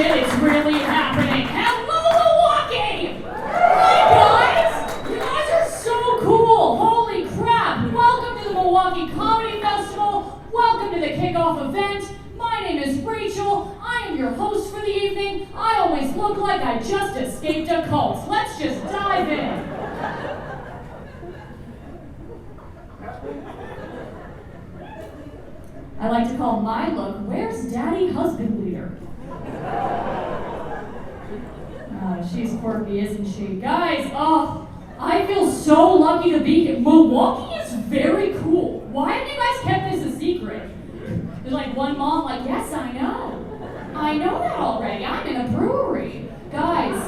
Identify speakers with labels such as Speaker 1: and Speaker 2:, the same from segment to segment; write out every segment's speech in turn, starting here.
Speaker 1: shit, it's really happening. Hello, Milwaukee! Hi, guys! You guys are so cool! Holy crap! Welcome to the Milwaukee Comedy Festival. Welcome to the kickoff event. My name is Rachel. I am your host for the evening. I always look like I just escaped a cult. Let's just dive in. I like to call my look, "Where's Daddy Husband Leader?" She's quirky, isn't she? Guys, I feel so lucky to be here. Milwaukee is very cool. Why have you guys kept this a secret? There's like one mom like, yes, I know. I know that already. I'm in a brewery. Guys,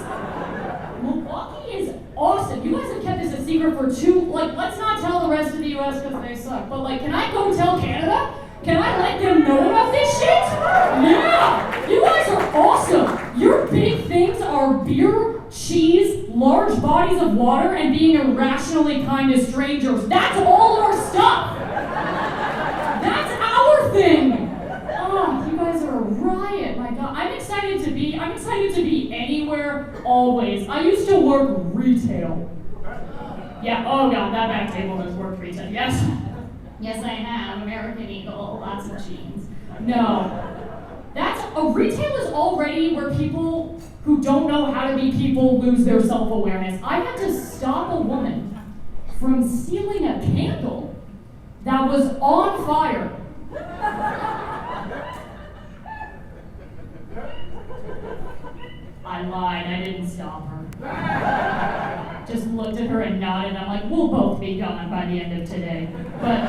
Speaker 1: Milwaukee is awesome. You guys have kept this a secret for let's not tell the rest of the US because they suck. But can I go tell Canada? Can I let them know about this shit? Yeah! You guys are awesome! Your big things are beer, cheese, large bodies of water, and being irrationally kind to strangers. That's all our stuff! That's our thing! Oh, you guys are a riot, my god. I'm excited to be anywhere, always. I used to work retail. Yeah, oh god, that back table has worked retail, yes. Yes, I have. American Eagle, lots of jeans. No. Retail is already where people who don't know how to be people lose their self-awareness. I had to stop a woman from stealing a candle that was on fire. I lied, I didn't stop her. Just looked at her and nodded. I'm like, we'll both be gone by the end of today. But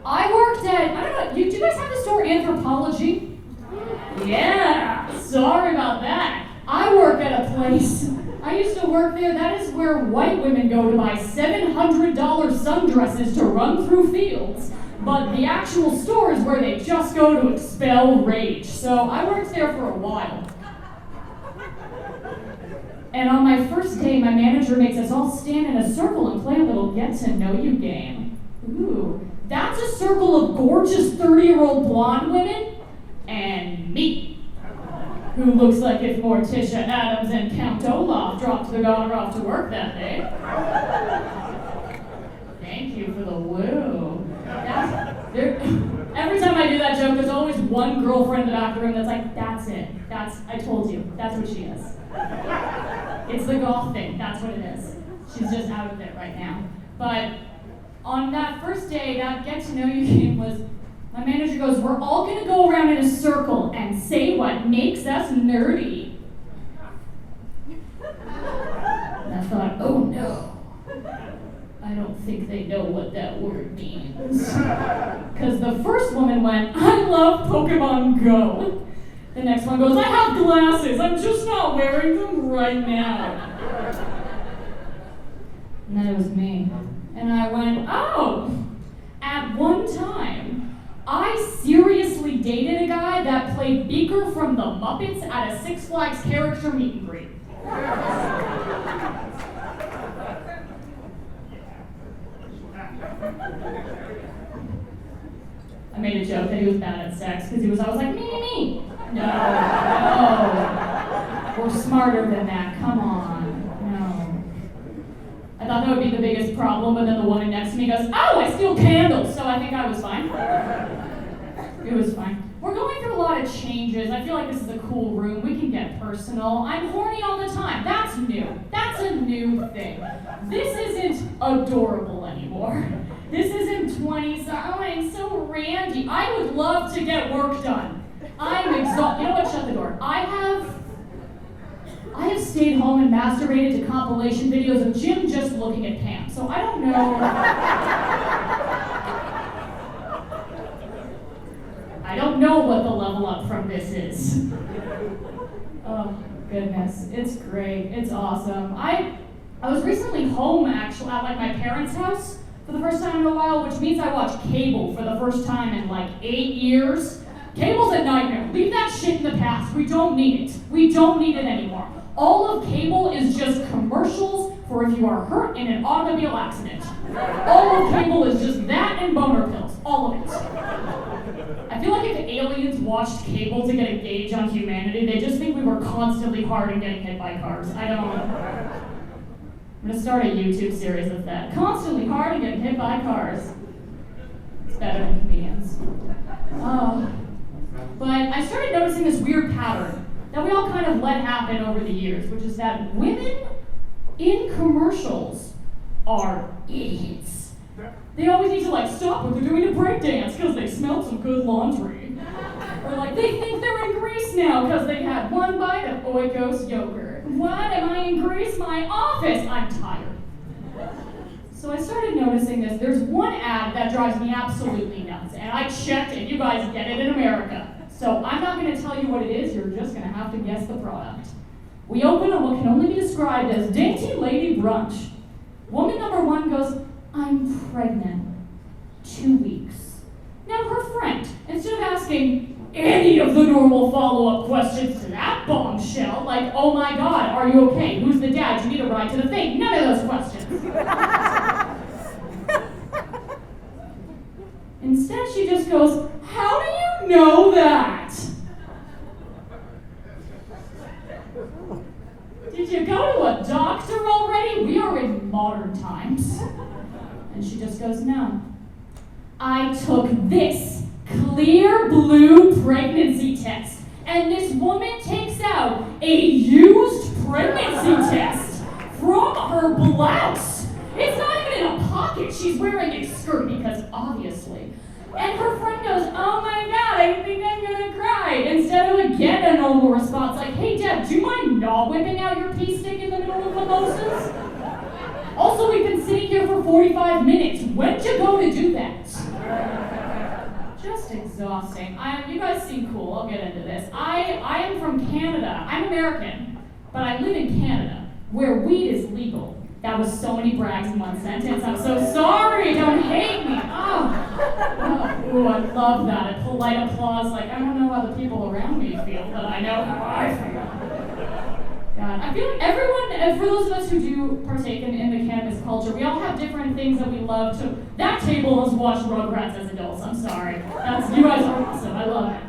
Speaker 1: I worked at, I don't know, do you guys have the store Anthropology? Yeah, sorry about that. I work at a place, I used to work there, that is where white women go to buy $700 sundresses to run through fields. But the actual store is where they just go to expel rage. So I worked there for a while. And on my first day, my manager makes us all stand in a circle and play a little get-to-know-you game. Ooh, that's a circle of gorgeous 30-year-old blonde women and me, who looks like if Morticia Adams and Count Olaf dropped the daughter off to work that day. Thank you for the woo. Every time I do that joke, there's always one girlfriend in the back of the room that's like, that's it. I told you. That's what she is. It's the golf thing. That's what it is. She's just out of it right now. But on that first day, that get-to-know-you game was, my manager goes, we're all going to go around in a circle and say what makes us nerdy. And I thought, oh no. I don't think they know what that word means. Because the first woman went, I love Pokemon Go. The next one goes, I have glasses, I'm just not wearing them right now. And then it was me. And I went, oh, at one time, I seriously dated a guy that played Beaker from the Muppets at a Six Flags character meet and greet. I made a joke that he was bad at sex because he was always like, me. No. We're smarter than that, come on, no. I thought that would be the biggest problem, but then the woman next to me goes, oh, I steal candles, so I think I was fine. It was fine. We're going through a lot of changes. I feel like this is a cool room. We can get personal. I'm horny all the time. That's new. That's a new thing. This isn't adorable anymore. This isn't 20s. Oh, I'm so randy. I would love to get work done. I'm exhausted. You know what? Shut the door. I have stayed home and masturbated to compilation videos of Jim just looking at Pam. So I don't know. I don't know what the level up from this is. Oh, goodness. It's great. It's awesome. I was recently home, actually, at my parents' house for the first time in a while, which means I watched cable for the first time in 8 years. Cable's a nightmare. Leave that shit in the past. We don't need it. We don't need it anymore. All of cable is just commercials for if you are hurt in an automobile accident. All of cable is just that and boner pills. All of it. I feel like if aliens watched cable to get a gauge on humanity, they just think we we were constantly hard and getting hit by cars. I'm gonna start a YouTube series of that. Constantly hard and getting hit by cars. It's better than comedians. But I started noticing this weird pattern that we all kind of let happen over the years, which is that women in commercials are idiots. They always need to stop what they're doing to breakdance because they smelled some good laundry. Or they think they're in Greece now because they had one bite of Oikos yogurt. What am I in Greece? My office. I'm tired. So I started noticing this. There's one ad that drives me absolutely nuts, and I checked it. You guys get it in America. So I'm not going to tell you what it is. You're just going to have to guess the product. We open on what can only be described as Dainty Lady Brunch. Woman number one goes, I'm pregnant. 2 weeks. Now her friend, instead of asking any of the normal follow-up questions to that bombshell, like, oh my God, are you okay? Who's the dad? Do you need a ride to the thing? None of those questions. Instead, she just goes, how do you know that? Did you go to a doctor already? We are in modern times. And she just goes, no. I took this clear blue pregnancy test. And this woman takes out a used pregnancy test from her blouse. It's not even in a pocket. She's wearing a skirt because obviously. And her friend goes, oh my God, I think I'm gonna cry. Instead of again a normal response like, hey Deb, do you mind not whipping out your pee stick in the middle of mimosas? Also, we've been sitting here for 45 minutes. When'd you go to do that? Just exhausting. You guys seem cool. I'll get into this. I am from Canada. I'm American, but I live in Canada, where weed is legal. That was so many brags in one sentence. I'm so sorry. Don't hate me. Oh, I love that. A polite applause. I don't know how the people around me feel, but I know how I feel. God, I feel like everyone, for those of us who do partake in the cannabis culture, we all have different things that we love to. That table has watched Rugrats as adults. I'm sorry. You guys are awesome. I love it.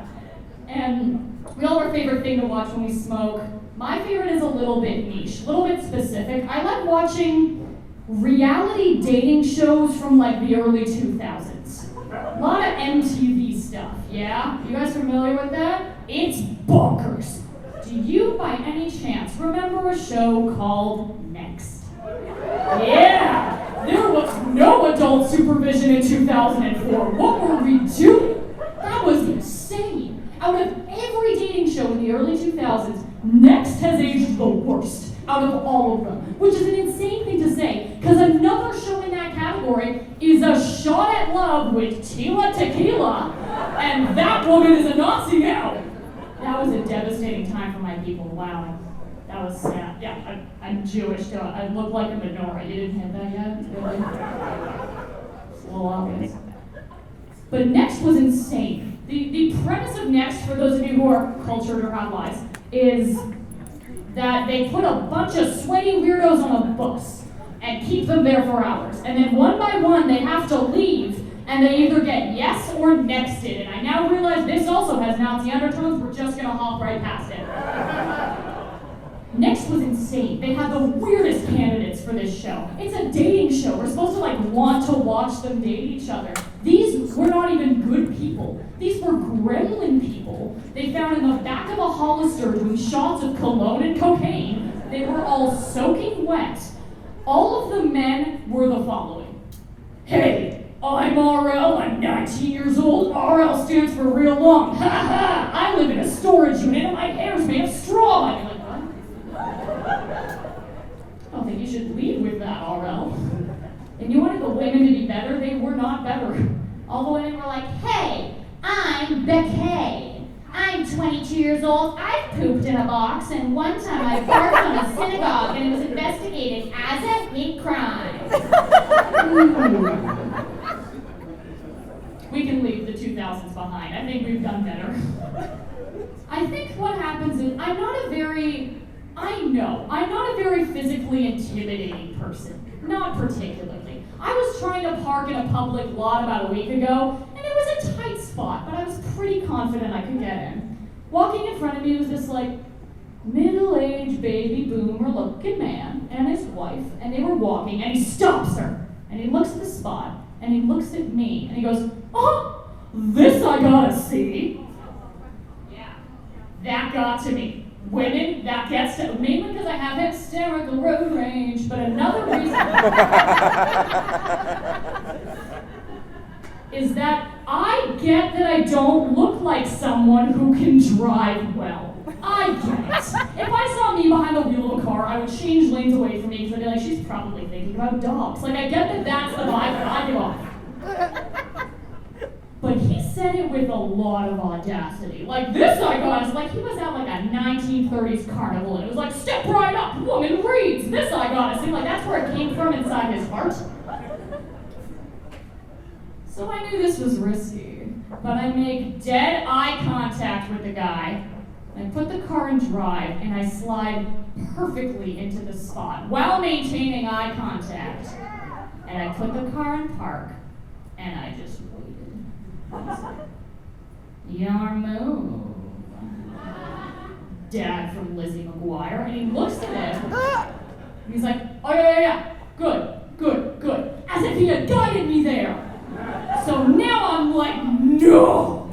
Speaker 1: And we all have our favorite thing to watch when we smoke. My favorite is a little bit niche, a little bit specific. I like watching reality dating shows from the early 2000s. A lot of MTV stuff, yeah? You guys familiar with that? It's bonkers. Do you, by any chance, remember a show called Next? Yeah! There was no adult supervision in 2004. What were we doing? That was insane. Out of every dating show in the early 2000s, Next has aged the worst out of all of them, which is an insane thing to say, because another show in that category is A Shot at Love with Tila Tequila, and that woman is a Nazi now. That was a devastating time for my people. Wow. That was sad. Yeah, I'm Jewish, so I look like a menorah. You didn't hit that yet? Really? It's a little obvious. But Next was insane. The premise of Next, for those of you who are cultured or have lives, is that they put a bunch of sweaty weirdos on a bus and keep them there for hours. And then one by one, they have to leave, and they either get yes or nexted. And I now realize this also has Nazi undertones. We're just going to hop right past it. Next was insane. They had the weirdest candidates for this show. It's a dating show. We're supposed to want to watch them date each other. These were not even good people. These were gremlin people they found in the back of a Hollister doing shots of cologne and cocaine. They were all soaking wet. All of the men were the following. Hey, I'm RL, I'm 19 years old. RL stands for real long. Ha ha! I live in a storage unit and my hair's made of straw. And you're like, what? I don't think you should lead with that, RL. And you wanted the women to be better? They were not better. All the women were like, hey, I'm Becky. I'm 22 years old. I've pooped in a box, and one time I barked on a synagogue, and it was investigated as a hate crime. We can leave the 2000s behind. I think we've done better. I think what happens is I'm not a very physically intimidating person. Not particularly. I was trying to park in a public lot about a week ago, and it was a tight spot, but I was pretty confident I could get in. Walking in front of me was this middle-aged baby boomer looking man and his wife, and they were walking, and he stops her, and he looks at the spot, and he looks at me, and he goes, "Oh, this I gotta see." Yeah, that got to me. Women, that gets to, mainly because I have hysterical road rage, but another reason is that I get that I don't look like someone who can drive well. I get it. If I saw me behind the wheel of a car, I would change lanes away from me because I'd be like, she's probably thinking about dogs. Like, I get that that's the vibe that I give off. But he said it with a lot of audacity. Like, this I got is like he was at like a 1930s carnival and it was like, "Step right up, woman reads." This I got it seemed like that's where it came from inside his heart. So I knew this was risky, but I make dead eye contact with the guy. I put the car in drive and I slide perfectly into the spot while maintaining eye contact. And I put the car in park and I just waited. Your move, Dad from Lizzie McGuire, and he looks at it. And he's like, "Oh yeah, good, as if he had guided me there." So now I'm like, no,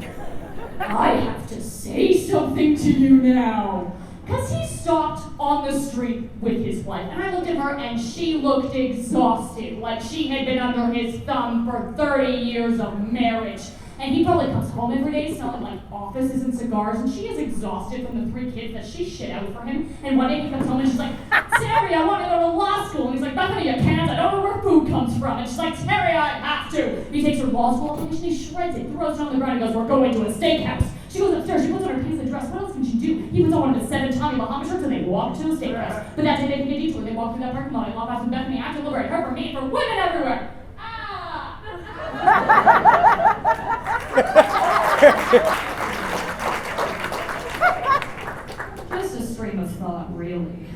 Speaker 1: I have to say something to you now. Because he stopped on the street with his wife, and I looked at her and she looked exhausted, like she had been under his thumb for 30 years of marriage. And he probably comes home every day smelling like offices and cigars, and she is exhausted from the 3 kids that she shit out for him. And one day he comes home and she's like, "Terry, I want to go to law school." And he's like, "Bethany, you can't. I don't know where food comes from." And she's like, "Terry, I have to." He takes her law school application, he shreds it, throws it on the ground, and goes, "We're going to a steakhouse." She goes upstairs, she puts on her pants and dress. What else can she do? He puts on one of the 7 Tommy Bahama shirts and they walk to the steakhouse. But that day they take a detour. They walk through that parking lot. I walk past with Bethany. I have to liberate her from me for women everywhere. Just a stream of thought, really.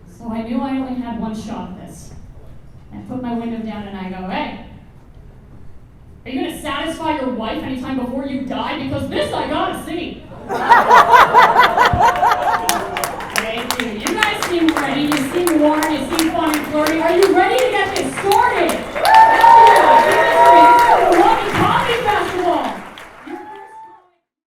Speaker 1: So I knew I only had one shot at this. I put my window down and I go, "Hey, are you gonna satisfy your wife anytime before you die? Because this I gotta see." Thank you. You guys seem ready. You seem warm. You seem fun and flirty. Are you ready